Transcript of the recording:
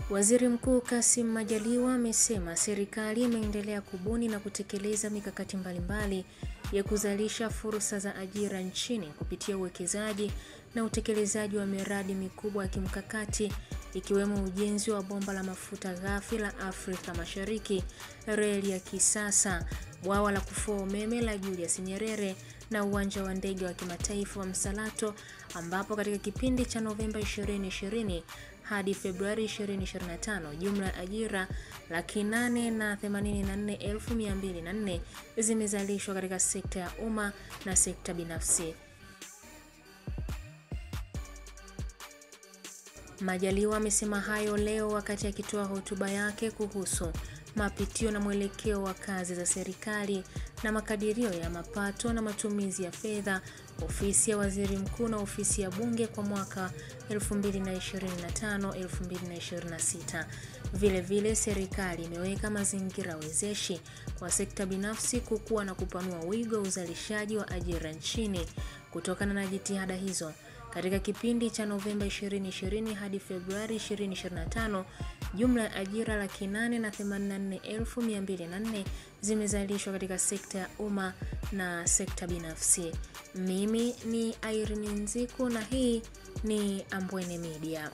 Waziri Mkuu Kassim Majaliwa amesema serikali imeendelea kubuni na kutekeleza mikakati mbalimbali ya kuzalisha fursa za ajira nchini kupitia uwekezaji na utekelezaji wa miradi mikubwa ya kimkakati ikiwemo ujenzi wa bomba la mafuta ghafi la Afrika Mashariki, reli ya kisasa, bwawa la kufua umeme la Julius Nyerere na uwanja wa ndege wa kimataifa wa Msalato, ambapo katika kipindi cha Novemba 2020 hadi Februari 2025 jumla ya ajira 884,204 zimezalishwa katika sekta ya umma na sekta binafsi. Majaliwa amesema hayo leo wakati akitoa hotuba yake kuhusu mapitio na mwelekeo wa kazi za serikali na makadirio ya mapato na matumizi ya fedha, ofisi ya waziri mkuu na ofisi ya bunge kwa mwaka 2025-2026. Vile serikali imeweka mazingira wezeshi kwa sekta binafsi kukua na kupanua wigo wa uzalishaji wa ajira nchini. Kutokana na jitihada hizo, katika kipindi cha Novemba 2020 hadi Februari 2025, jumla ya ajira 884,204 zimezalishwa katika sekta ya umma na sekta binafsi. Mimi ni Irene Nziku na hii ni Ambwene Media.